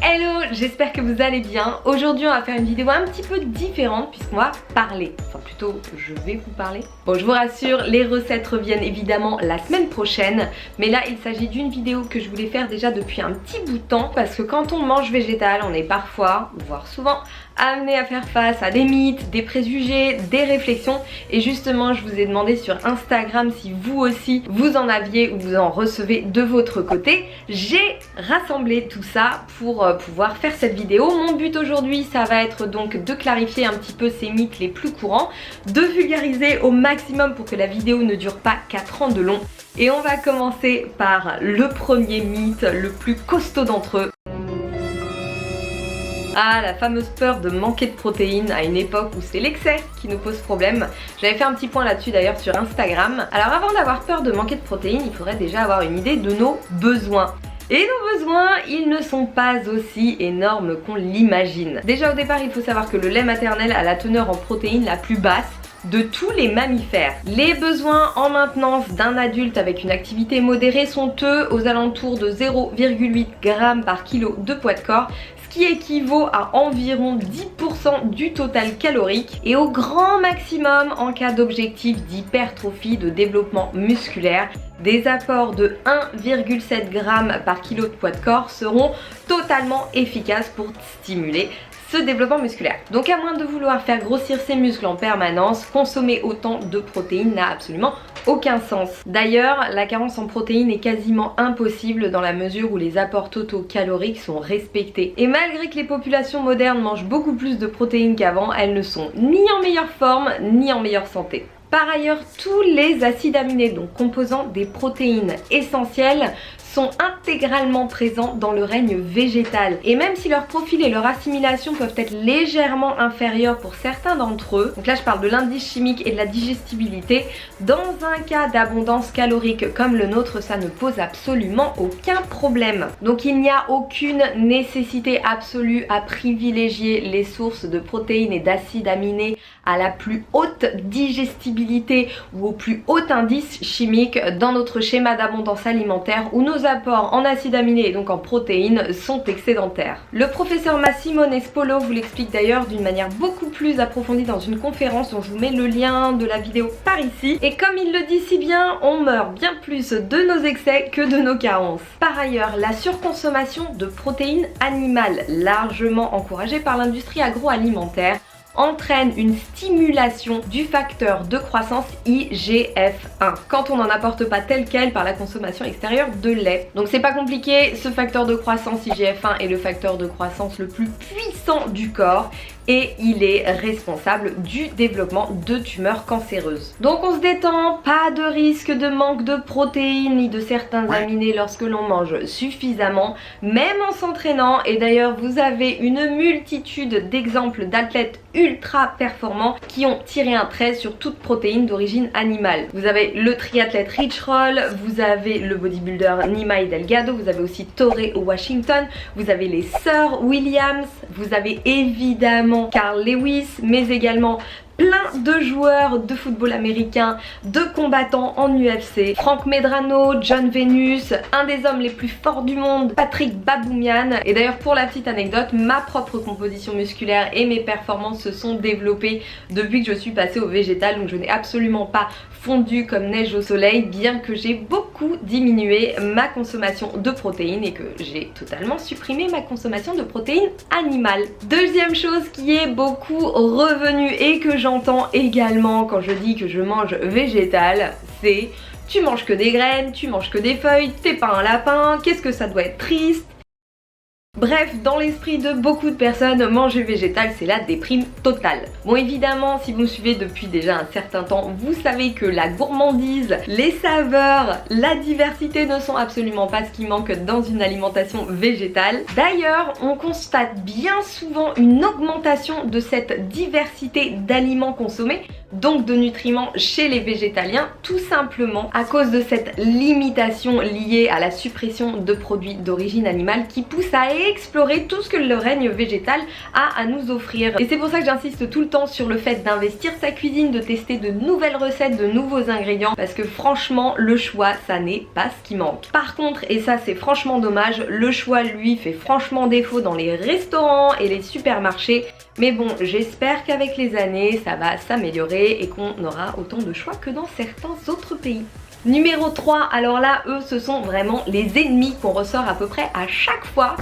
Hello, j'espère que vous allez bien. Aujourd'hui on va faire une vidéo un petit peu différente puisqu'on va parler, enfin plutôt je vais vous parler. Bon, je vous rassure, les recettes reviennent évidemment la semaine prochaine, mais là il s'agit d'une vidéo que je voulais faire déjà depuis un petit bout de temps parce que quand on mange végétal, on est parfois, voire souvent, amené à faire face à des mythes, des préjugés, des réflexions, et justement je vous ai demandé sur Instagram si vous aussi vous en aviez ou vous en recevez de votre côté. J'ai rassemblé tout ça pour pouvoir faire cette vidéo. Mon but aujourd'hui ça va être donc de clarifier un petit peu ces mythes les plus courants, de vulgariser au maximum pour que la vidéo ne dure pas 4 ans de long, et on va commencer par le premier mythe, le plus costaud d'entre eux. Ah, la fameuse peur de manquer de protéines à une époque où c'est l'excès qui nous pose problème. J'avais fait un petit point là-dessus d'ailleurs sur Instagram. Alors avant d'avoir peur de manquer de protéines, il faudrait déjà avoir une idée de nos besoins. Et nos besoins, ils ne sont pas aussi énormes qu'on l'imagine. Déjà au départ, il faut savoir que le lait maternel a la teneur en protéines la plus basse de tous les mammifères. Les besoins en maintenance d'un adulte avec une activité modérée sont eux aux alentours de 0,8 g par kilo de poids de corps, qui équivaut à environ 10% du total calorique, et au grand maximum en cas d'objectif d'hypertrophie, de développement musculaire, des apports de 1,7 g par kilo de poids de corps seront totalement efficaces pour stimuler ce développement musculaire. Donc à moins de vouloir faire grossir ses muscles en permanence, consommer autant de protéines n'a absolument aucun sens. D'ailleurs, la carence en protéines est quasiment impossible dans la mesure où les apports totaux caloriques sont respectés. Et malgré que les populations modernes mangent beaucoup plus de protéines qu'avant, elles ne sont ni en meilleure forme ni en meilleure santé. Par ailleurs, tous les acides aminés, donc composants des protéines essentielles, sont intégralement présents dans le règne végétal. Et même si leur profil et leur assimilation peuvent être légèrement inférieurs pour certains d'entre eux, donc là je parle de l'indice chimique et de la digestibilité, dans un cas d'abondance calorique comme le nôtre, ça ne pose absolument aucun problème. Donc il n'y a aucune nécessité absolue à privilégier les sources de protéines et d'acides aminés à la plus haute digestibilité ou au plus haut indice chimique dans notre schéma d'abondance alimentaire où nos apports en acides aminés et donc en protéines sont excédentaires. Le professeur Massimo Nespolo vous l'explique d'ailleurs d'une manière beaucoup plus approfondie dans une conférence dont je vous mets le lien de la vidéo par ici, et comme il le dit si bien, on meurt bien plus de nos excès que de nos carences. Par ailleurs, la surconsommation de protéines animales, largement encouragée par l'industrie agroalimentaire, entraîne une stimulation du facteur de croissance IGF-1 quand on n'en apporte pas tel quel par la consommation extérieure de lait. Donc c'est pas compliqué, ce facteur de croissance IGF-1 est le facteur de croissance le plus puissant du corps et il est responsable du développement de tumeurs cancéreuses. Donc on se détend, pas de risque de manque de protéines ni de certains aminés lorsque l'on mange suffisamment, même en s'entraînant, et d'ailleurs vous avez une multitude d'exemples d'athlètes ultra performants qui ont tiré un trait sur toute protéine d'origine animale. Vous avez le triathlète Rich Roll, vous avez le bodybuilder Nimai Delgado, vous avez aussi Torrey Washington, vous avez les sœurs Williams, vous avez évidemment Carl Lewis, mais également plein de joueurs de football américain, de combattants en UFC, Frank Medrano, John Venus, un des hommes les plus forts du monde, Patrick Baboumian. Et d'ailleurs pour la petite anecdote, ma propre composition musculaire et mes performances se sont développées depuis que je suis passée au végétal, donc je n'ai absolument pas fondu comme neige au soleil, bien que j'ai beaucoup diminué ma consommation de protéines et que j'ai totalement supprimé ma consommation de protéines animales. Deuxième chose qui est beaucoup revenue et que j'entends également quand je dis que je mange végétal, c'est tu manges que des graines, tu manges que des feuilles, t'es pas un lapin, qu'est-ce que ça doit être triste. Bref, dans l'esprit de beaucoup de personnes, manger végétal c'est la déprime totale. Bon évidemment, si vous me suivez depuis déjà un certain temps, vous savez que la gourmandise, les saveurs, la diversité ne sont absolument pas ce qui manque dans une alimentation végétale. D'ailleurs, on constate bien souvent une augmentation de cette diversité d'aliments consommés donc de nutriments chez les végétaliens, tout simplement à cause de cette limitation liée à la suppression de produits d'origine animale qui pousse à explorer tout ce que le règne végétal a à nous offrir. Et c'est pour ça que j'insiste tout le temps sur le fait d'investir sa cuisine, de tester de nouvelles recettes, de nouveaux ingrédients, parce que franchement le choix ça n'est pas ce qui manque. Par contre, et ça c'est franchement dommage, le choix lui fait franchement défaut dans les restaurants et les supermarchés. Mais bon, j'espère qu'avec les années ça va s'améliorer et qu'on aura autant de choix que dans certains autres pays. Numéro 3, alors là eux ce sont vraiment les ennemis qu'on ressort à peu près à chaque fois.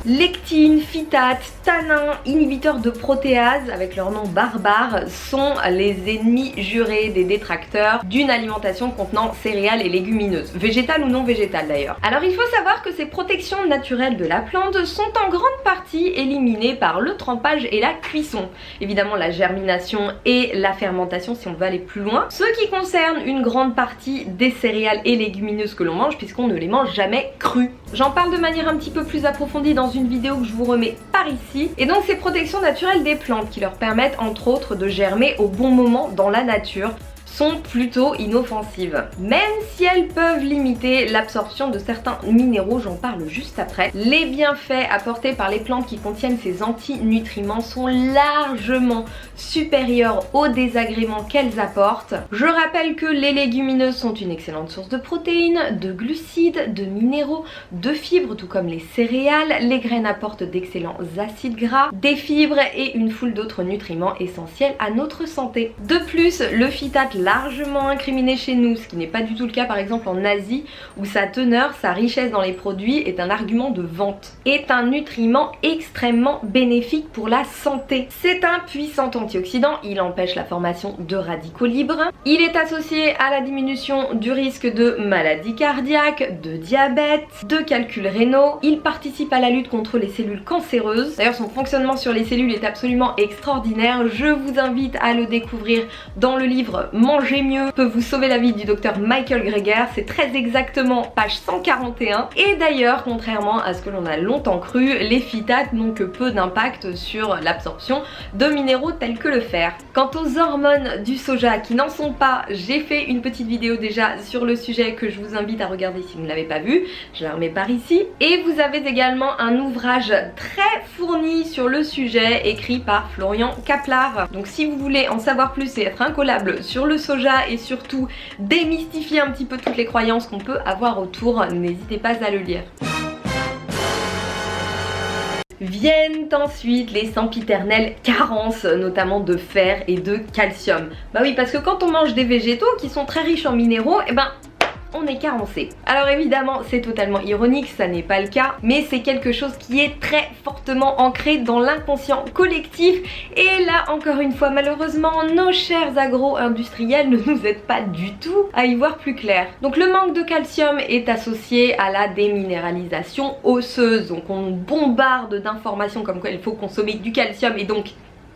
Lectine, phytate, tanins, inhibiteurs de protéase, avec leur nom barbare, sont les ennemis jurés des détracteurs d'une alimentation contenant céréales et légumineuses, végétales ou non végétales d'ailleurs. Alors il faut savoir que ces protections naturelles de la plante sont en grande partie éliminées par le trempage et la cuisson. Évidemment la germination et la fermentation si on veut aller plus loin, ce qui concerne une grande partie des céréales et légumineuses que l'on mange puisqu'on ne les mange jamais crues. J'en parle de manière un petit peu plus approfondie dans une vidéo que je vous remets par ici. Et donc ces protections naturelles des plantes qui leur permettent entre autres de germer au bon moment dans la nature sont plutôt inoffensives. Même si elles peuvent limiter l'absorption de certains minéraux, j'en parle juste après, les bienfaits apportés par les plantes qui contiennent ces antinutriments sont largement supérieurs aux désagréments qu'elles apportent. Je rappelle que les légumineuses sont une excellente source de protéines, de glucides, de minéraux, de fibres, tout comme les céréales. Les graines apportent d'excellents acides gras, des fibres et une foule d'autres nutriments essentiels à notre santé. De plus, le phytate largement incriminé chez nous, ce qui n'est pas du tout le cas par exemple en Asie où sa teneur, sa richesse dans les produits est un argument de vente, est un nutriment extrêmement bénéfique pour la santé. C'est un puissant antioxydant, il empêche la formation de radicaux libres, il est associé à la diminution du risque de maladies cardiaques, de diabète, de calculs rénaux, il participe à la lutte contre les cellules cancéreuses. D'ailleurs son fonctionnement sur les cellules est absolument extraordinaire, je vous invite à le découvrir dans le livre Manger mieux peut vous sauver la vie du docteur Michael Greger, c'est très exactement page 141. Et d'ailleurs, contrairement à ce que l'on a longtemps cru, les phytates n'ont que peu d'impact sur l'absorption de minéraux tels que le fer. Quant aux hormones du soja qui n'en sont pas, j'ai fait une petite vidéo déjà sur le sujet que je vous invite à regarder si vous ne l'avez pas vu, je la remets par ici. Et vous avez également un ouvrage très fourni sur le sujet écrit par Florian Kaplar. Donc si vous voulez en savoir plus et être incollable sur le soja et surtout démystifier un petit peu toutes les croyances qu'on peut avoir autour, n'hésitez pas à le lire. Viennent ensuite les sempiternelles carences, notamment de fer et de calcium. Bah oui, parce que quand on mange des végétaux qui sont très riches en minéraux, et ben on est carencé. Alors évidemment c'est totalement ironique, ça n'est pas le cas, mais c'est quelque chose qui est très fortement ancré dans l'inconscient collectif et là encore une fois malheureusement nos chers agro-industriels ne nous aident pas du tout à y voir plus clair. Donc le manque de calcium est associé à la déminéralisation osseuse, donc on bombarde d'informations comme quoi il faut consommer du calcium et donc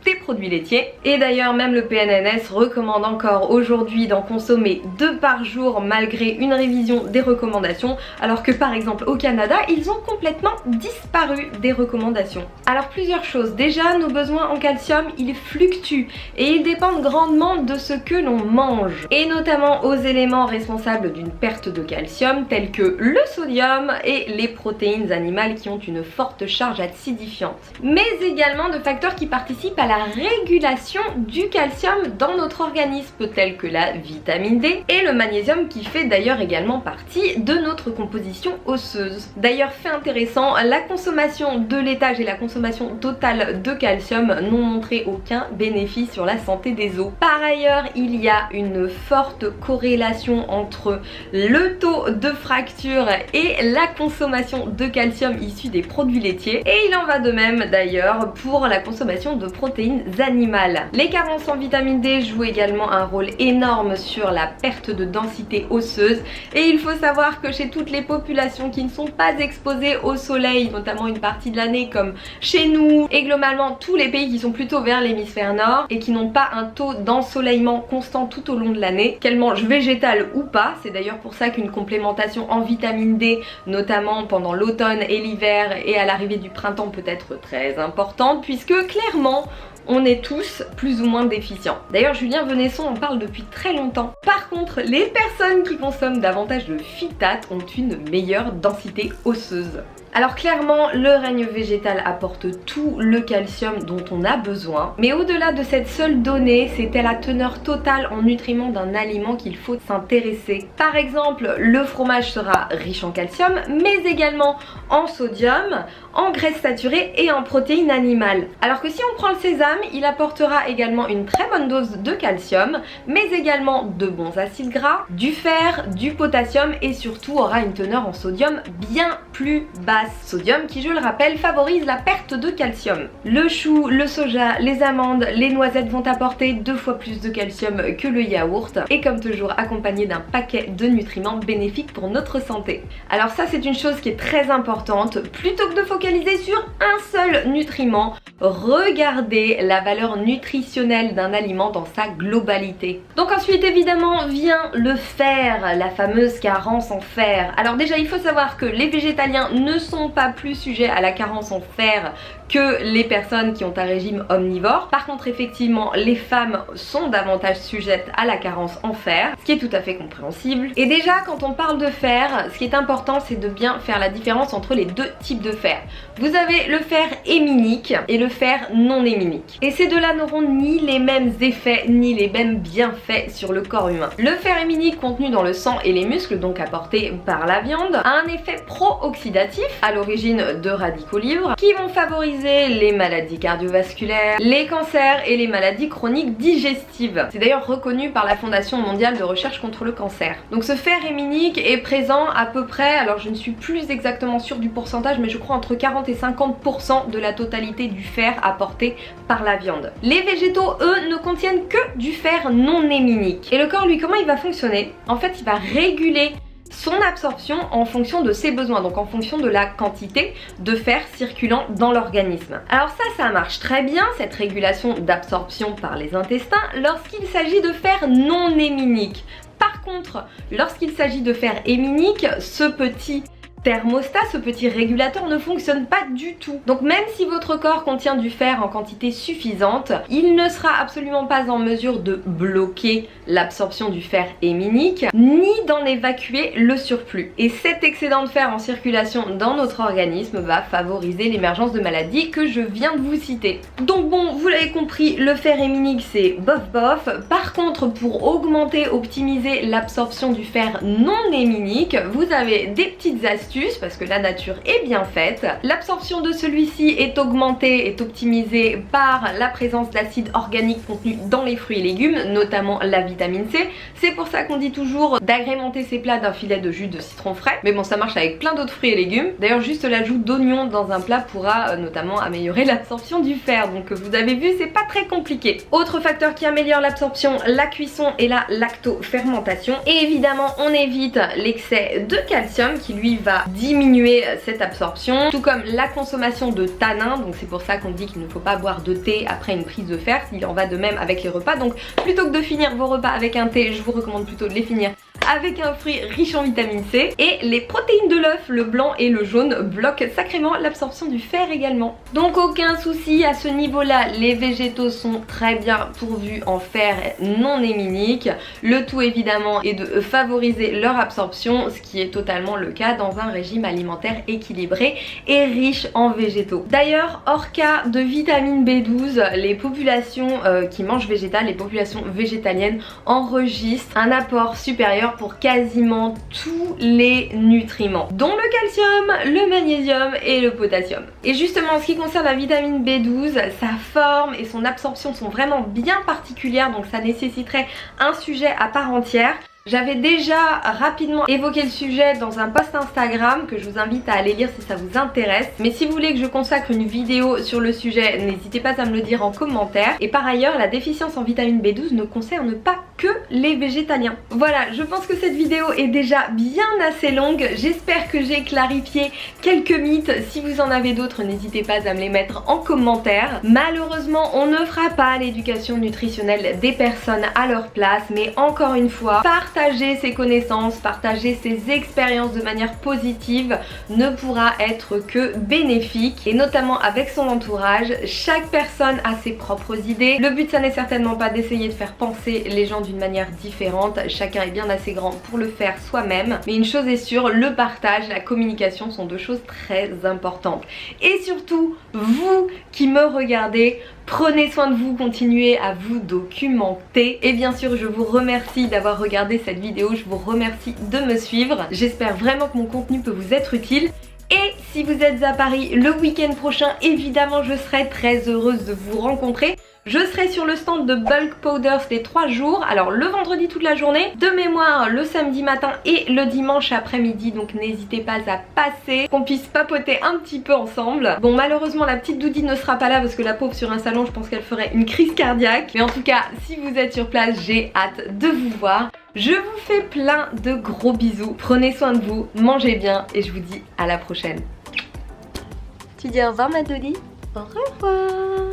des produits laitiers. Et d'ailleurs même le PNNS recommande encore aujourd'hui d'en consommer 2 par jour malgré une révision des recommandations, alors que par exemple au Canada ils ont complètement disparu des recommandations. Alors plusieurs choses, déjà nos besoins en calcium ils fluctuent et ils dépendent grandement de ce que l'on mange et notamment aux éléments responsables d'une perte de calcium tels que le sodium et les protéines animales qui ont une forte charge acidifiante, mais également de facteurs qui participent à la régulation du calcium dans notre organisme tels que la vitamine D et le magnésium qui fait d'ailleurs également partie de notre composition osseuse. D'ailleurs fait intéressant, la consommation de laitage et la consommation totale de calcium n'ont montré aucun bénéfice sur la santé des os. Par ailleurs il y a une forte corrélation entre le taux de fracture et la consommation de calcium issu des produits laitiers et il en va de même d'ailleurs pour la consommation de protéines animales. Les carences en vitamine D jouent également un rôle énorme sur la perte de densité osseuse et il faut savoir que chez toutes les populations qui ne sont pas exposées au soleil, notamment une partie de l'année comme chez nous et globalement tous les pays qui sont plutôt vers l'hémisphère nord et qui n'ont pas un taux d'ensoleillement constant tout au long de l'année, qu'elles mangent végétal ou pas, c'est d'ailleurs pour ça qu'une complémentation en vitamine D, notamment pendant l'automne et l'hiver et à l'arrivée du printemps peut être très importante puisque clairement on est tous plus ou moins déficients. D'ailleurs Julien Venesson en parle depuis très longtemps. Par contre, les personnes qui consomment davantage de phytates ont une meilleure densité osseuse. Alors clairement, le règne végétal apporte tout le calcium dont on a besoin, mais au-delà de cette seule donnée, c'est à la teneur totale en nutriments d'un aliment qu'il faut s'intéresser. Par exemple, le fromage sera riche en calcium, mais également en sodium, en graisses saturées et en protéines animales. Alors que si on prend le sésame, il apportera également une très bonne dose de calcium, mais également de bons acides gras, du fer, du potassium et surtout aura une teneur en sodium bien plus basse. Sodium qui, je le rappelle, favorise la perte de calcium. Le chou, le soja, les amandes, les noisettes vont apporter 2 fois plus de calcium que le yaourt et comme toujours accompagné d'un paquet de nutriments bénéfiques pour notre santé. Alors ça c'est une chose qui est très importante, plutôt que de focaliser sur un seul nutriment, regardez la valeur nutritionnelle d'un aliment dans sa globalité. Donc ensuite évidemment vient le fer, la fameuse carence en fer. Alors déjà il faut savoir que les végétaliens ne sont pas plus sujets à la carence en fer que les personnes qui ont un régime omnivore. Par contre effectivement les femmes sont davantage sujettes à la carence en fer, ce qui est tout à fait compréhensible. Et déjà quand on parle de fer, ce qui est important c'est de bien faire la différence entre les deux types de fer. Vous avez le fer héminique et le fer non héminique. Et ces deux-là n'auront ni les mêmes effets ni les mêmes bienfaits sur le corps humain. Le fer héminique contenu dans le sang et les muscles, donc apporté par la viande, a un effet pro-oxydatif à l'origine de radicaux libres qui vont favoriser les maladies cardiovasculaires, les cancers et les maladies chroniques digestives. C'est d'ailleurs reconnu par la Fondation mondiale de recherche contre le cancer. Donc ce fer héminique est présent à peu près, alors je ne suis plus exactement sûre du pourcentage, mais je crois entre 40 et 50% de la totalité du fer apporté par la viande. Les végétaux, eux, ne contiennent que du fer non héminique. Et le corps, lui, comment il va fonctionner? En fait, il va réguler son absorption en fonction de ses besoins, donc en fonction de la quantité de fer circulant dans l'organisme. Alors ça marche très bien, cette régulation d'absorption par les intestins, lorsqu'il s'agit de fer non héminique. Par contre, lorsqu'il s'agit de fer héminique, ce petit thermostat, ce petit régulateur ne fonctionne pas du tout. Donc même si votre corps contient du fer en quantité suffisante, il ne sera absolument pas en mesure de bloquer l'absorption du fer héminique, ni d'en évacuer le surplus. Et cet excédent de fer en circulation dans notre organisme va favoriser l'émergence de maladies que je viens de vous citer. Donc bon, vous l'avez compris, le fer héminique c'est bof bof. Par contre, pour augmenter, optimiser l'absorption du fer non héminique, vous avez des petites astuces parce que la nature est bien faite. L'absorption de celui-ci est augmentée, est optimisée par la présence d'acides organiques contenus dans les fruits et légumes, notamment la vitamine C. C'est pour ça qu'on dit toujours d'agrémenter ses plats d'un filet de jus de citron frais. Mais bon, ça marche avec plein d'autres fruits et légumes. D'ailleurs, juste l'ajout d'oignons dans un plat pourra notamment améliorer l'absorption du fer. Donc vous avez vu, c'est pas très compliqué. Autre facteur qui améliore l'absorption, la cuisson et la lactofermentation. Et évidemment, on évite l'excès de calcium qui lui va diminuer cette absorption, tout comme la consommation de tanins. Donc c'est pour ça qu'on dit qu'il ne faut pas boire de thé après une prise de fer. Il en va de même avec les repas. Donc plutôt que de finir vos repas avec un thé, je vous recommande plutôt de les finir avec un fruit riche en vitamine C. Et les protéines de l'œuf, le blanc et le jaune, bloquent sacrément l'absorption du fer également. Donc aucun souci à ce niveau-là, les végétaux sont très bien pourvus en fer non héminique. Le tout évidemment est de favoriser leur absorption, ce qui est totalement le cas dans un régime alimentaire équilibré et riche en végétaux. D'ailleurs, hors cas de vitamine B12, les populations qui mangent végétal, les populations végétaliennes enregistrent un apport supérieur pour quasiment tous les nutriments, dont le calcium, le magnésium et le potassium. Et justement, en ce qui concerne la vitamine B12, sa forme et son absorption sont vraiment bien particulières, donc ça nécessiterait un sujet à part entière. J'avais déjà rapidement évoqué le sujet dans un post Instagram que je vous invite à aller lire si ça vous intéresse. Mais si vous voulez que je consacre une vidéo sur le sujet, n'hésitez pas à me le dire en commentaire. Et par ailleurs, la déficience en vitamine B12 ne concerne pas que les végétaliens. Voilà, je pense que cette vidéo est déjà bien assez longue. J'espère que j'ai clarifié quelques mythes. Si vous en avez d'autres, n'hésitez pas à me les mettre en commentaire. Malheureusement, on ne fera pas l'éducation nutritionnelle des personnes à leur place, mais encore une fois, partager ses connaissances, partager ses expériences de manière positive ne pourra être que bénéfique, et notamment avec son entourage. Chaque personne a ses propres idées. Le but, ça n'est certainement pas d'essayer de faire penser les gens d'une manière différente. Chacun est bien assez grand pour le faire soi-même, mais une chose est sûre, le partage, la communication sont deux choses très importantes. Et surtout, vous qui me regardez, prenez soin de vous, continuez à vous documenter. Et bien sûr, je vous remercie d'avoir regardé cette vidéo, je vous remercie de me suivre. J'espère vraiment que mon contenu peut vous être utile. Et si vous êtes à Paris le week-end prochain, évidemment je serai très heureuse de vous rencontrer. Je serai sur le stand de Bulk Powders les 3 jours, alors le vendredi toute la journée, de mémoire le samedi matin et le dimanche après-midi, donc n'hésitez pas à passer, qu'on puisse papoter un petit peu ensemble. Bon, malheureusement la petite Doudine ne sera pas là parce que la pauvre sur un salon, je pense qu'elle ferait une crise cardiaque. Mais en tout cas, si vous êtes sur place, j'ai hâte de vous voir. Je vous fais plein de gros bisous, prenez soin de vous, mangez bien et je vous dis à la prochaine. Tu dis au revoir ma Doudine? Au revoir.